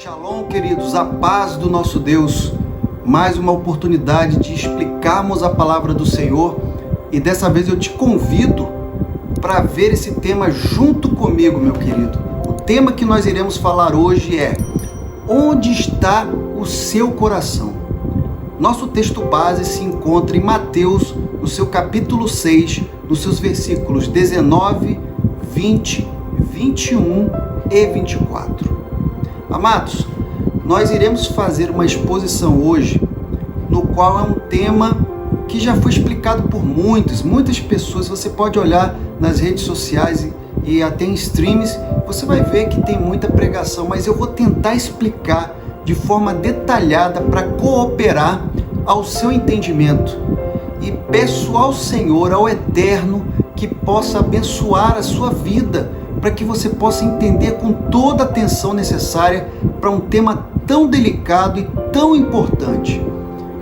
Shalom, queridos, a paz do nosso Deus. Mais uma oportunidade de explicarmos a palavra do Senhor e dessa vez eu te convido para ver esse tema junto comigo, meu querido. O tema que nós iremos falar hoje é: onde está o seu coração? Nosso texto base se encontra em Mateus, no seu capítulo 6, nos seus versículos 19, 20, 21 e 24. Amados, nós iremos fazer uma exposição hoje, no qual é um tema que já foi explicado por muitas pessoas. Você pode olhar nas redes sociais e até em streams, você vai ver que tem muita pregação, mas eu vou tentar explicar de forma detalhada para cooperar ao seu entendimento. E peço ao Senhor, ao Eterno, que possa abençoar a sua vida, para que você possa entender com toda a atenção necessária para um tema tão delicado e tão importante.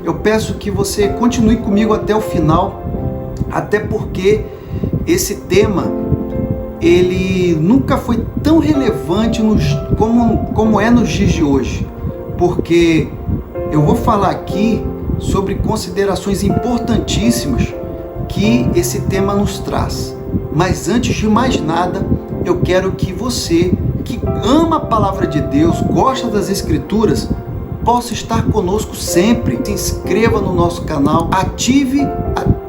Eu peço que você continue comigo até o final, até porque esse tema, ele nunca foi tão relevante como é nos dias de hoje, porque eu vou falar aqui sobre considerações importantíssimas que esse tema nos traz. Mas antes de mais nada, eu quero que você, que ama a palavra de Deus, gosta das Escrituras, possa estar conosco sempre. Se inscreva no nosso canal, ative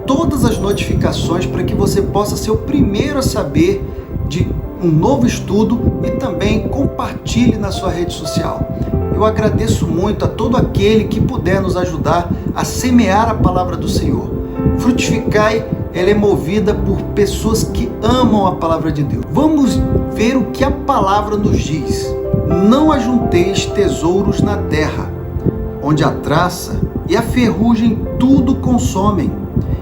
todas as notificações para que você possa ser o primeiro a saber de um novo estudo e também compartilhe na sua rede social. Eu agradeço muito a todo aquele que puder nos ajudar a semear a palavra do Senhor. Frutificai, ela é movida por pessoas que amam a palavra de Deus. Vamos ver o que a palavra nos diz. Não ajunteis tesouros na terra, onde a traça e a ferrugem tudo consomem,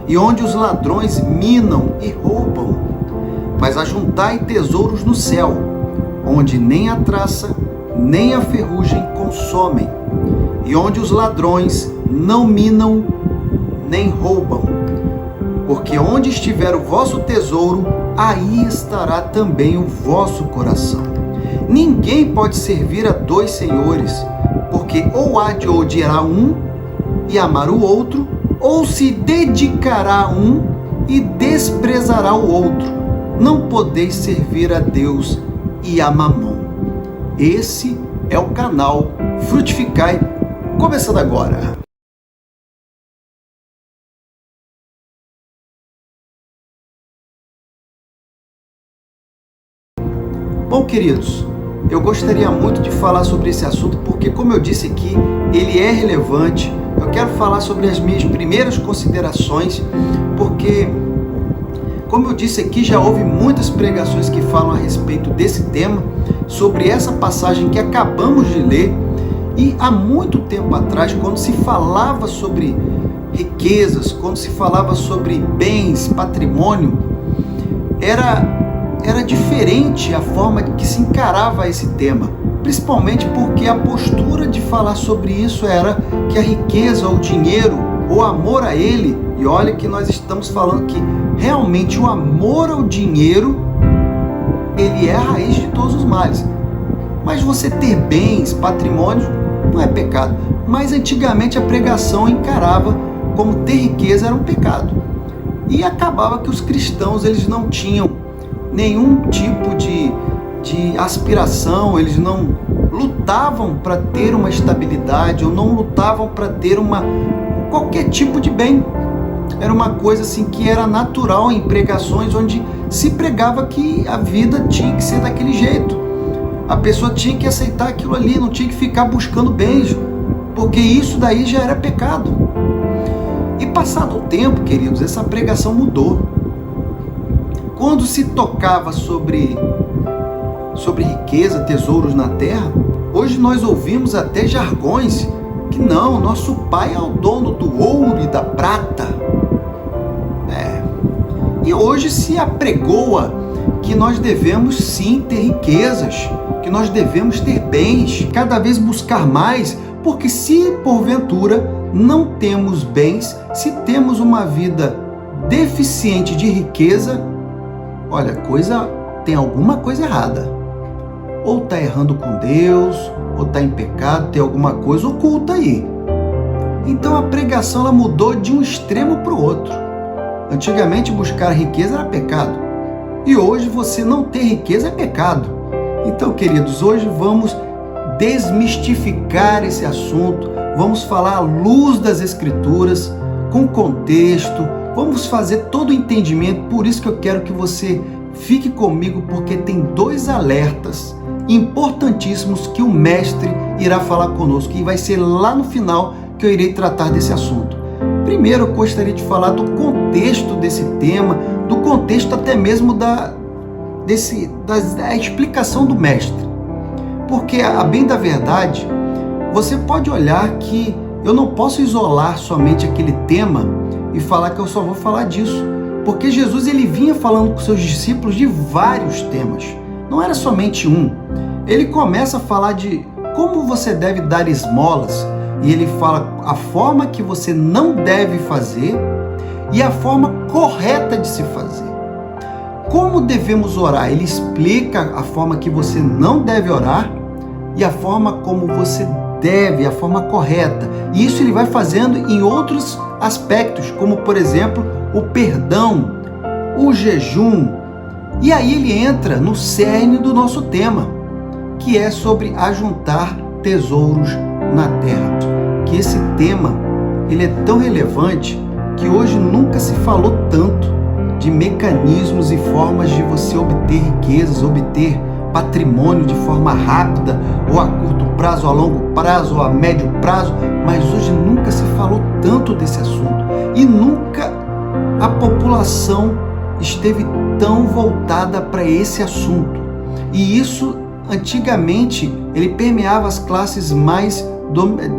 e onde os ladrões minam e roubam. Mas ajuntai tesouros no céu, onde nem a traça nem a ferrugem consomem, e onde os ladrões não minam nem roubam. Porque onde estiver o vosso tesouro, aí estará também o vosso coração. Ninguém pode servir a dois senhores, porque ou há de odiar um e amar o outro, ou se dedicará a um e desprezará o outro. Não podeis servir a Deus e a Mamon. Esse é o canal Frutificai, começando agora. Bom, queridos, eu gostaria muito de falar sobre esse assunto porque, como eu disse aqui, ele é relevante. Eu quero falar sobre as minhas primeiras considerações, porque, como eu disse aqui, já houve muitas pregações que falam a respeito desse tema, sobre essa passagem que acabamos de ler. E há muito tempo atrás, quando se falava sobre riquezas, quando se falava sobre bens, patrimônio, era diferente a forma que se encarava esse tema, principalmente porque a postura de falar sobre isso era que a riqueza, o dinheiro, o amor a ele, e olha que nós estamos falando que realmente o amor ao dinheiro, ele é a raiz de todos os males. Mas você ter bens, patrimônio, não é pecado. Mas antigamente a pregação encarava como ter riqueza era um pecado. E acabava que os cristãos, eles não tinham nenhum tipo de aspiração, eles não lutavam para ter uma estabilidade, ou não lutavam para ter qualquer tipo de bem. Era uma coisa assim que era natural em pregações onde se pregava que a vida tinha que ser daquele jeito. A pessoa tinha que aceitar aquilo ali, não tinha que ficar buscando bens, porque isso daí já era pecado. E passado o tempo, queridos, essa pregação mudou. Quando se tocava sobre riqueza, tesouros na terra, hoje nós ouvimos até jargões que não, nosso pai é o dono do ouro e da prata. E hoje se apregoa que nós devemos sim ter riquezas, que nós devemos ter bens, cada vez buscar mais, porque se porventura não temos bens, se temos uma vida deficiente de riqueza, olha, tem alguma coisa errada. Ou está errando com Deus, ou está em pecado, tem alguma coisa oculta aí. Então a pregação ela mudou de um extremo para o outro. Antigamente buscar riqueza era pecado. E hoje você não ter riqueza é pecado. Então, queridos, hoje vamos desmistificar esse assunto. Vamos falar à luz das Escrituras, com contexto. Vamos fazer todo o entendimento. Por isso que eu quero que você fique comigo, porque tem 2 alertas importantíssimos que o mestre irá falar conosco. E vai ser lá no final que eu irei tratar desse assunto. Primeiro, eu gostaria de falar do contexto desse tema, do contexto até mesmo da explicação do mestre. Porque, a bem da verdade, você pode olhar que eu não posso isolar somente aquele tema e falar que eu só vou falar disso. Porque Jesus ele vinha falando com seus discípulos de vários temas. Não era somente um. Ele começa a falar de como você deve dar esmolas. E ele fala a forma que você não deve fazer e a forma correta de se fazer. Como devemos orar? Ele explica a forma que você não deve orar e a forma como você deve, a forma correta. E isso ele vai fazendo em outros aspectos, como por exemplo, o perdão, o jejum. E aí ele entra no cerne do nosso tema, que é sobre ajuntar tesouros na terra. Que esse tema, ele é tão relevante que hoje nunca se falou tanto de mecanismos e formas de você obter riquezas, obter patrimônio de forma rápida, ou a curto prazo, ou a longo prazo, ou a médio prazo, mas hoje nunca se falou tanto desse assunto. E nunca a população esteve tão voltada para esse assunto. E isso, antigamente, ele permeava as classes mais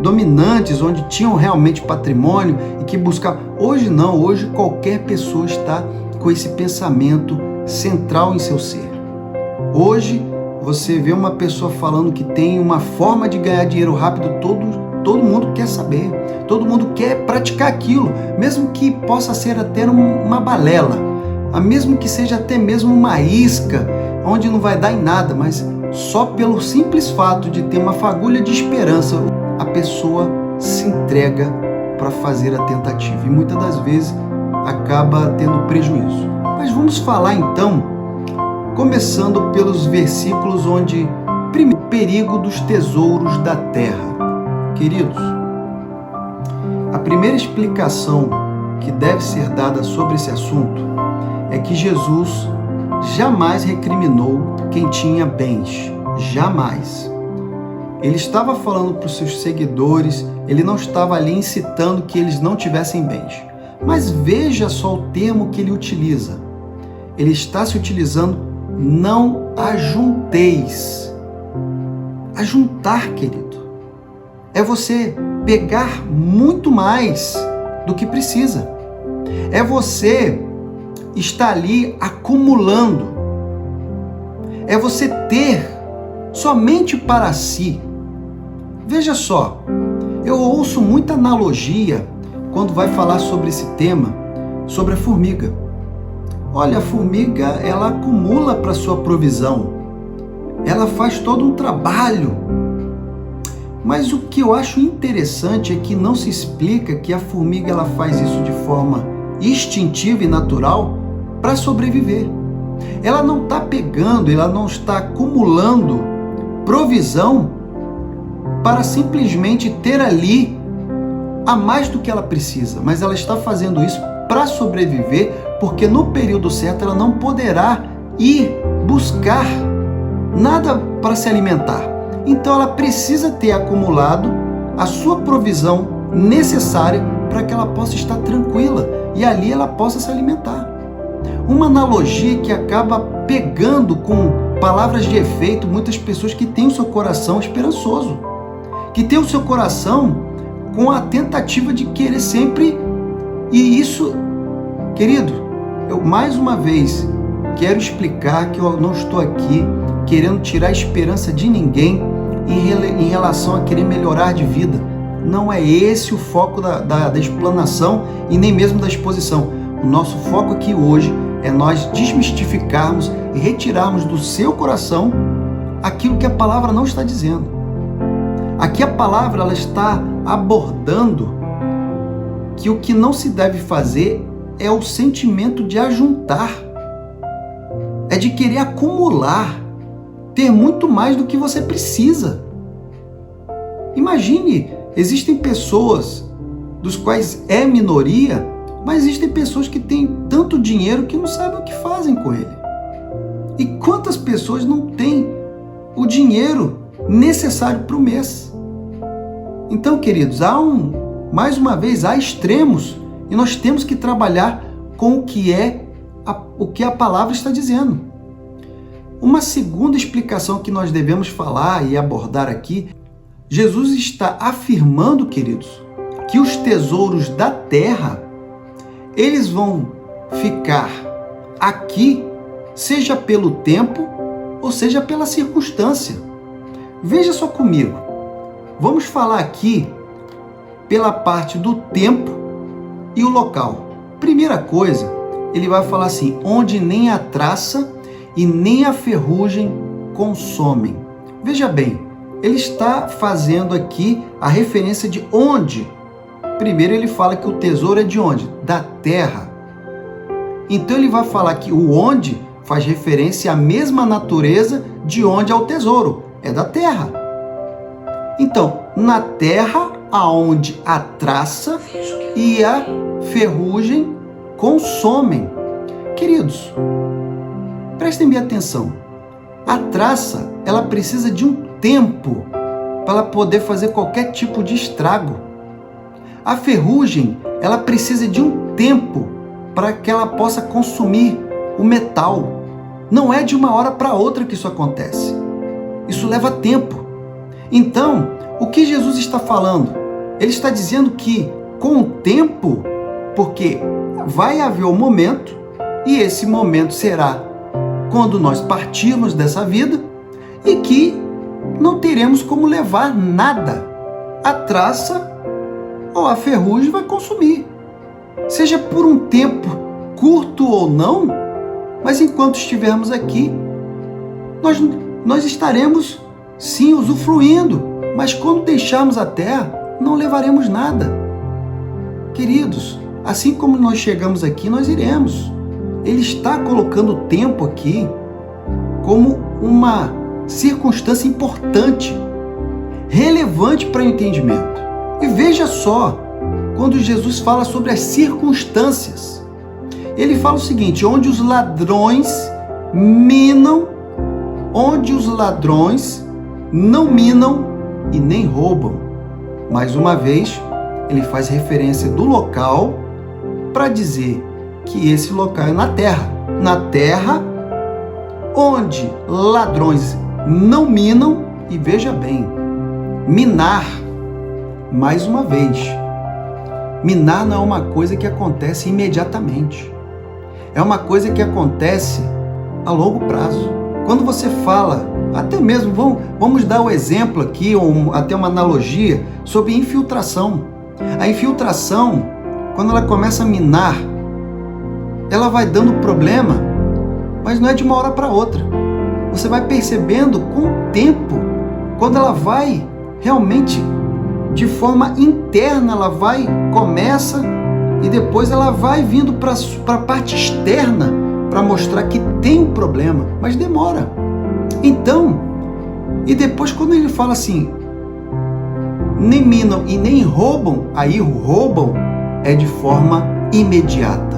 dominantes, onde tinham realmente patrimônio e que buscavam. Hoje não, hoje qualquer pessoa está com esse pensamento central em seu ser. Hoje você vê uma pessoa falando que tem uma forma de ganhar dinheiro rápido, todo mundo quer saber, todo mundo quer praticar aquilo, mesmo que possa ser até uma balela, mesmo que seja até mesmo uma isca, onde não vai dar em nada, mas só pelo simples fato de ter uma fagulha de esperança, a pessoa se entrega para fazer a tentativa e muitas das vezes acaba tendo prejuízo. Mas vamos falar então, começando pelos versículos onde, primeiro, o perigo dos tesouros da terra. Queridos, a primeira explicação que deve ser dada sobre esse assunto é que Jesus jamais recriminou quem tinha bens, jamais. Ele estava falando para os seus seguidores, ele não estava ali incitando que eles não tivessem bens. Mas veja só o termo que ele utiliza. Ele está se utilizando, não ajunteis. Ajuntar, querido, é você pegar muito mais do que precisa. É você estar ali acumulando. É você ter somente para si. Veja só, eu ouço muita analogia quando vai falar sobre esse tema, sobre a formiga. Olha, a formiga, ela acumula para sua provisão. Ela faz todo um trabalho. Mas o que eu acho interessante é que não se explica que a formiga ela faz isso de forma instintiva e natural para sobreviver. Ela não está pegando, ela não está acumulando provisão para simplesmente ter ali a mais do que ela precisa, mas ela está fazendo isso para sobreviver, porque no período certo ela não poderá ir buscar nada para se alimentar. Então ela precisa ter acumulado a sua provisão necessária para que ela possa estar tranquila e ali ela possa se alimentar. Uma analogia que acaba pegando com palavras de efeito muitas pessoas que têm o seu coração esperançoso, que têm o seu coração com a tentativa de querer sempre. E isso, querido, eu mais uma vez quero explicar que eu não estou aqui querendo tirar a esperança de ninguém em relação a querer melhorar de vida. Não é esse o foco da explanação e nem mesmo da exposição. O nosso foco aqui hoje é nós desmistificarmos e retirarmos do seu coração aquilo que a palavra não está dizendo. Aqui a palavra ela está abordando que o que não se deve fazer é o sentimento de ajuntar, é de querer acumular, ter muito mais do que você precisa. Imagine, existem pessoas dos quais é minoria, mas existem pessoas que têm tanto dinheiro que não sabem o que fazem com ele. E quantas pessoas não têm o dinheiro necessário para o mês? Então, queridos, mais uma vez, há extremos e nós temos que trabalhar com o que a palavra está dizendo. Uma segunda explicação que nós devemos falar e abordar aqui, Jesus está afirmando, queridos, que os tesouros da terra, eles vão ficar aqui, seja pelo tempo ou seja pela circunstância. Veja só comigo, vamos falar aqui pela parte do tempo e o local. Primeira coisa, ele vai falar assim, onde nem a traça e nem a ferrugem consomem. Veja bem, ele está fazendo aqui a referência de onde. Primeiro ele fala que o tesouro é de onde? Da terra. Então ele vai falar que o onde faz referência à mesma natureza de onde é o tesouro, é da terra. Então, na terra aonde a traça e a ferrugem consomem. Queridos, prestem bem atenção. A traça, ela precisa de um tempo para ela poder fazer qualquer tipo de estrago. A ferrugem, ela precisa de um tempo para que ela possa consumir o metal. Não é de uma hora para outra que isso acontece. Isso leva tempo. Então, o que Jesus está falando? Ele está dizendo que com o tempo, porque vai haver um momento, e esse momento será quando nós partirmos dessa vida, e que não teremos como levar nada. A traça ou a ferrugem vai consumir. Seja por um tempo curto ou não, mas enquanto estivermos aqui, nós estaremos sim usufruindo, mas quando deixarmos a terra, não levaremos nada. Queridos, assim como nós chegamos aqui, nós iremos. Ele está colocando o tempo aqui como uma circunstância importante, relevante para o entendimento. E veja só, quando Jesus fala sobre as circunstâncias, ele fala o seguinte, onde os ladrões não minam e nem roubam. Mais uma vez, ele faz referência do local para dizer que esse local é na terra. Na terra, onde ladrões não minam, e veja bem, minar, mais uma vez, minar não é uma coisa que acontece imediatamente. É uma coisa que acontece a longo prazo. Quando você fala, até mesmo, vamos dar o exemplo aqui, ou até uma analogia, sobre infiltração. A infiltração, quando ela começa a minar, ela vai dando problema, mas não é de uma hora para outra. Você vai percebendo com o tempo, quando ela vai realmente, de forma interna, começa e depois ela vai vindo para a parte externa para mostrar que tem um problema, mas demora. Então, e depois quando ele fala assim, nem minam e nem roubam, aí o roubam é de forma imediata,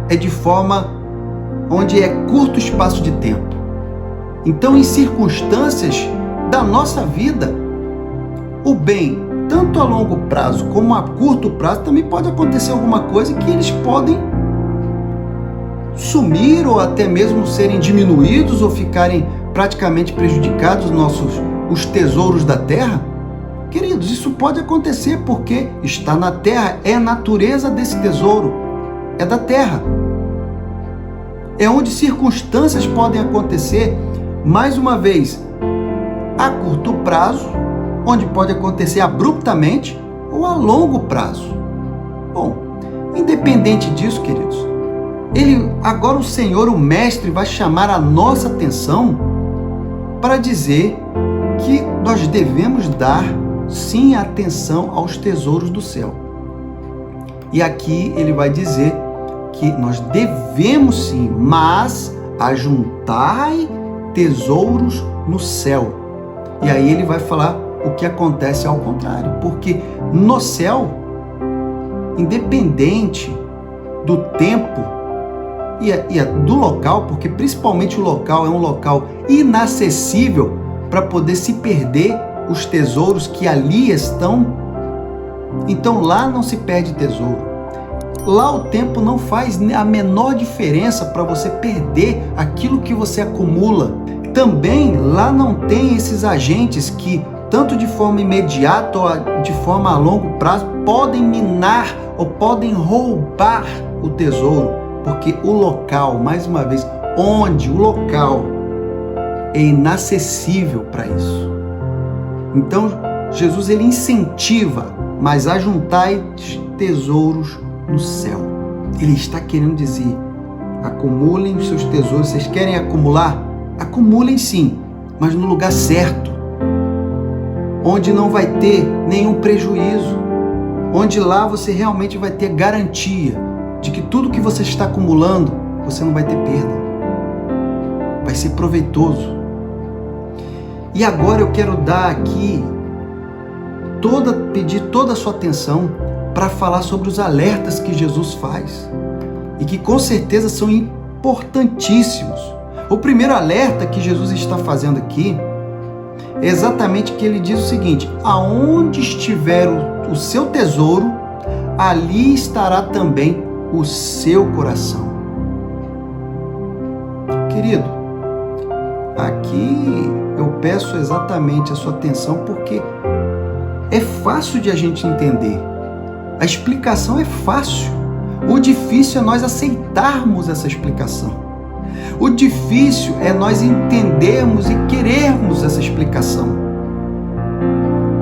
é de forma onde é curto espaço de tempo. Então, em circunstâncias da nossa vida, o bem, tanto a longo prazo como a curto prazo, também pode acontecer alguma coisa que eles podem sumir ou até mesmo serem diminuídos ou ficarem praticamente prejudicados os tesouros da terra. Queridos, isso pode acontecer porque está na terra, é a natureza desse tesouro, é da terra. É onde circunstâncias podem acontecer, mais uma vez, a curto prazo, onde pode acontecer abruptamente ou a longo prazo. Bom, independente disso, queridos, agora o Senhor, o Mestre, vai chamar a nossa atenção para dizer que nós devemos dar sim atenção aos tesouros do céu. E aqui ele vai dizer que nós devemos sim, mas ajuntai tesouros no céu. E aí ele vai falar o que acontece ao contrário, porque no céu, independente do tempo e do local, porque principalmente o local é um local inacessível para poder se perder os tesouros que ali estão, então lá não se perde tesouro. Lá o tempo não faz a menor diferença para você perder aquilo que você acumula. Também lá não tem esses agentes que, tanto de forma imediata ou de forma a longo prazo, podem minar ou podem roubar o tesouro, porque o local, mais uma vez, onde o local é inacessível para isso. Então, Jesus ele incentiva, mas ajuntai tesouros no céu. Ele está querendo dizer, acumulem os seus tesouros. Vocês querem acumular? Acumulem sim, mas no lugar certo, onde não vai ter nenhum prejuízo, onde lá você realmente vai ter garantia de que tudo que você está acumulando, você não vai ter perda. Vai ser proveitoso. E agora eu quero dar aqui, pedir toda a sua atenção para falar sobre os alertas que Jesus faz e que com certeza são importantíssimos. O primeiro alerta que Jesus está fazendo aqui é exatamente que ele diz o seguinte: aonde estiver o seu tesouro, ali estará também o seu coração. Querido, aqui eu peço exatamente a sua atenção porque é fácil de a gente entender. A explicação é fácil. O difícil é nós aceitarmos essa explicação. O difícil é nós entendermos e querermos essa explicação.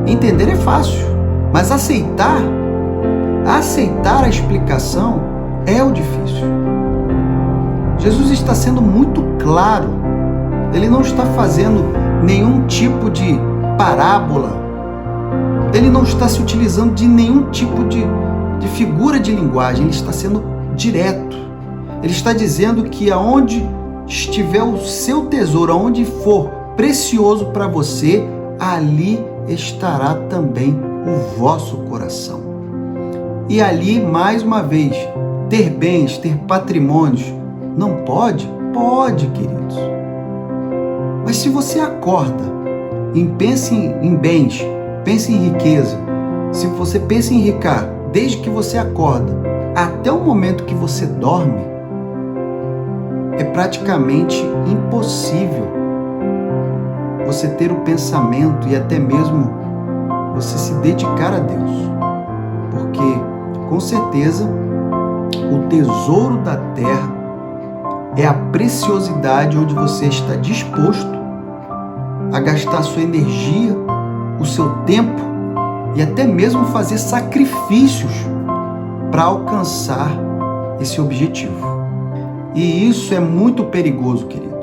Entender é fácil, mas aceitar a explicação é o difícil. Jesus está sendo muito claro. Ele não está fazendo nenhum tipo de parábola. Ele não está se utilizando de nenhum tipo de figura de linguagem. Ele está sendo direto. Ele está dizendo que aonde estiver o seu tesouro, aonde for precioso para você, ali estará também o vosso coração. E ali, mais uma vez, ter bens, ter patrimônios, não pode? Pode, queridos. Mas se você acorda e pensa em bens, pensa em riqueza, se você pensa em enriquecer, desde que você acorda até o momento que você dorme, é praticamente impossível você ter o pensamento e até mesmo você se dedicar a Deus. Porque, com certeza, o tesouro da terra é a preciosidade onde você está disposto a gastar sua energia, o seu tempo e até mesmo fazer sacrifícios para alcançar esse objetivo. E isso é muito perigoso, querido.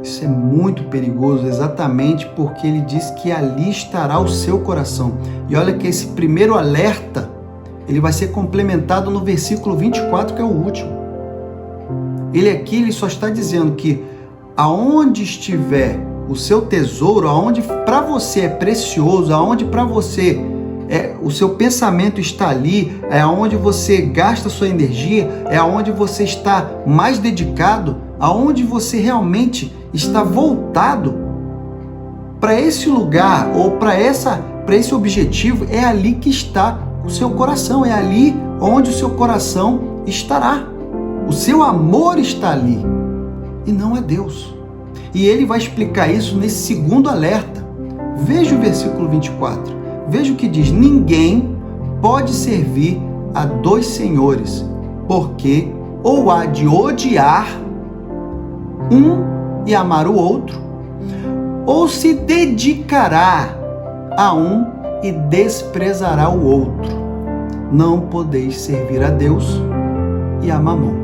Isso é muito perigoso exatamente porque ele diz que ali estará o seu coração. E olha que esse primeiro alerta, ele vai ser complementado no versículo 24, que é o último. Ele só está dizendo que aonde estiver o seu tesouro, aonde para você é precioso, aonde para você o seu pensamento está ali, é aonde você gasta sua energia, é aonde você está mais dedicado, aonde você realmente está voltado para esse lugar ou para esse objetivo, é ali que está o seu coração, é ali onde o seu coração estará. O seu amor está ali e não é Deus. E ele vai explicar isso nesse segundo alerta. Veja o versículo 24. Veja o que diz: ninguém pode servir a dois senhores, porque ou há de odiar um e amar o outro, ou se dedicará a um e desprezará o outro. Não podeis servir a Deus e a Mamon.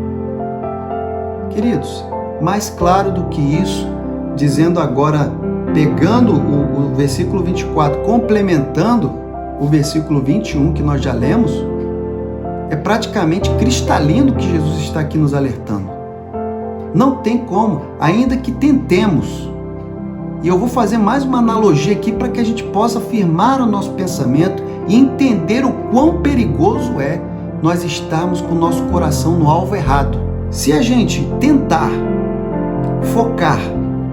Queridos, mais claro do que isso, dizendo agora pegando o versículo 24, complementando o versículo 21 que nós já lemos, é praticamente cristalino que Jesus está aqui nos alertando. Não tem como, ainda que tentemos. E eu vou fazer mais uma analogia aqui para que a gente possa firmar o nosso pensamento e entender o quão perigoso é nós estarmos com o nosso coração no alvo errado. Se a gente tentar focar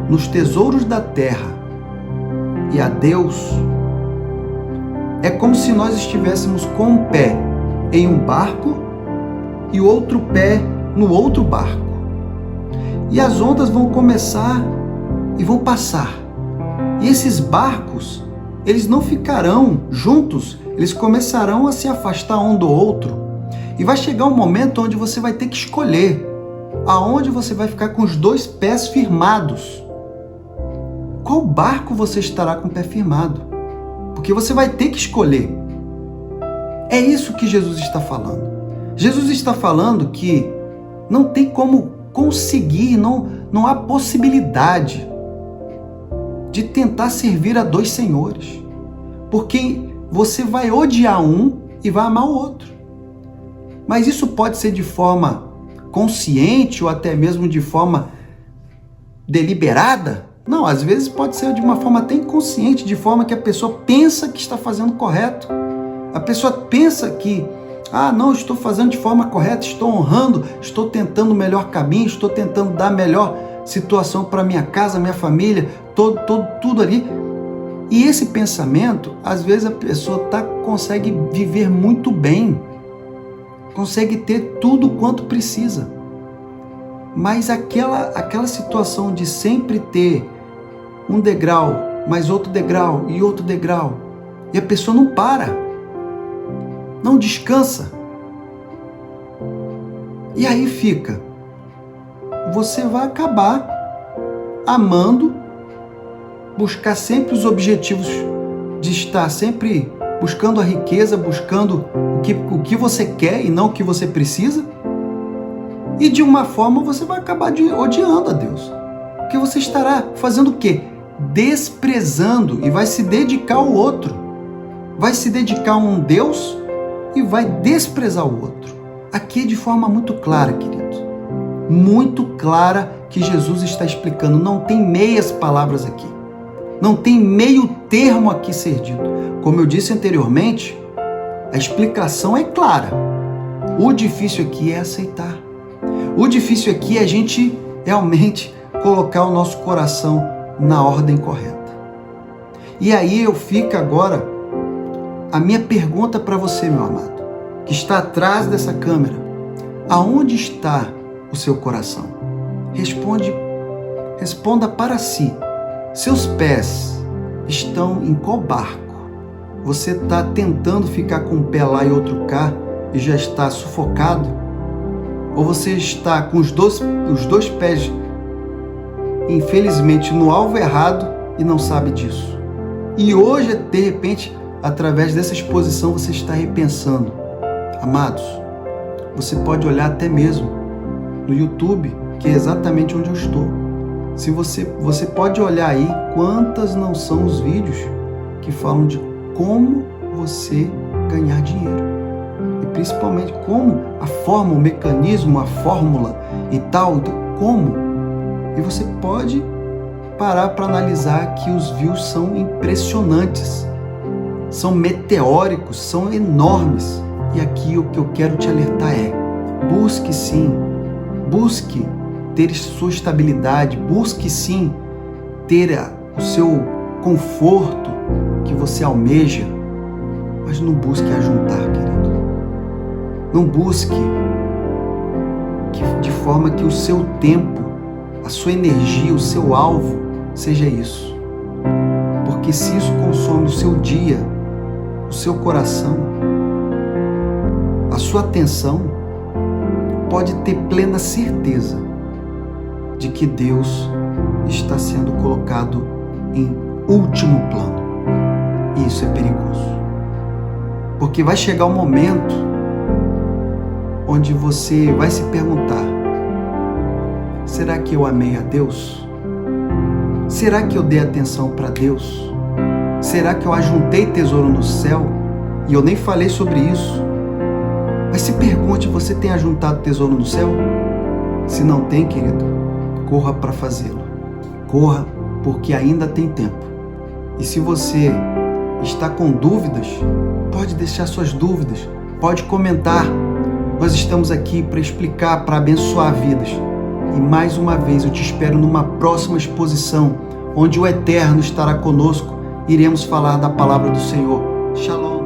nos tesouros da terra e a Deus, é como se nós estivéssemos com um pé em um barco e o outro pé no outro barco. E as ondas vão começar e vão passar. E esses barcos, eles não ficarão juntos, eles começarão a se afastar um do outro. E vai chegar um momento onde você vai ter que escolher aonde você vai ficar com os dois pés firmados. Qual barco você estará com o pé firmado? Porque você vai ter que escolher. É isso que Jesus está falando. Jesus está falando que não tem como conseguir, não há possibilidade de tentar servir a dois senhores. Porque você vai odiar um e vai amar o outro. Mas isso pode ser de forma consciente ou até mesmo de forma deliberada? Não, às vezes pode ser de uma forma até inconsciente, de forma que a pessoa pensa que está fazendo correto. A pessoa pensa que, não, estou fazendo de forma correta, estou honrando, estou tentando o melhor caminho, estou tentando dar a melhor situação para minha casa, minha família, tudo ali. E esse pensamento, às vezes a pessoa consegue viver muito bem, consegue ter tudo quanto precisa. Mas aquela situação de sempre ter um degrau, mais outro degrau e outro degrau, e a pessoa não para, não descansa. E aí você vai acabar amando, buscar sempre os objetivos de estar sempre buscando a riqueza, buscando o que você quer e não o que você precisa. E de uma forma você vai acabar odiando a Deus. Porque você estará fazendo o quê? Desprezando e vai se dedicar ao outro. Vai se dedicar a um Deus e vai desprezar o outro. Aqui é de forma muito clara, queridos. Muito clara que Jesus está explicando. Não tem meias palavras aqui. Não tem meio termo aqui ser dito. Como eu disse anteriormente, a explicação é clara. O difícil aqui é aceitar. O difícil aqui é a gente realmente colocar o nosso coração na ordem correta. E aí fica agora a minha pergunta para você, meu amado, que está atrás dessa câmera. Aonde está o seu coração? Responda para si. Seus pés estão em qual barco? Você está tentando ficar com um pé lá e outro cá e já está sufocado? Ou você está com os dois pés, infelizmente, no alvo errado e não sabe disso? E hoje, de repente, através dessa exposição, você está repensando. Amados, você pode olhar até mesmo no YouTube, que é exatamente onde eu estou. Se você pode olhar aí quantas não são os vídeos que falam de como você ganhar dinheiro. E principalmente como a forma, o mecanismo, a fórmula e tal, como. E você pode parar para analisar que os views são impressionantes, são meteóricos, são enormes. E aqui o que eu quero te alertar é: busque sim, busque ter sua estabilidade, busque sim ter o seu conforto que você almeja, mas não busque ajuntar, querido. Não busque de forma que o seu tempo, a sua energia, o seu alvo seja isso. Porque se isso consome o seu dia, o seu coração, a sua atenção, pode ter plena certeza de que Deus está sendo colocado em último plano. E isso é perigoso. Porque vai chegar um momento onde você vai se perguntar: será que eu amei a Deus? Será que eu dei atenção para Deus? Será que eu ajuntei tesouro no céu? E eu nem falei sobre isso. Mas se pergunte, você tem ajuntado tesouro no céu? Se não tem, querido, corra para fazê-lo. Corra, porque ainda tem tempo. E se você está com dúvidas, pode deixar suas dúvidas, pode comentar. Nós estamos aqui para explicar, para abençoar vidas. E mais uma vez eu te espero numa próxima exposição, onde o Eterno estará conosco. Iremos falar da palavra do Senhor. Shalom.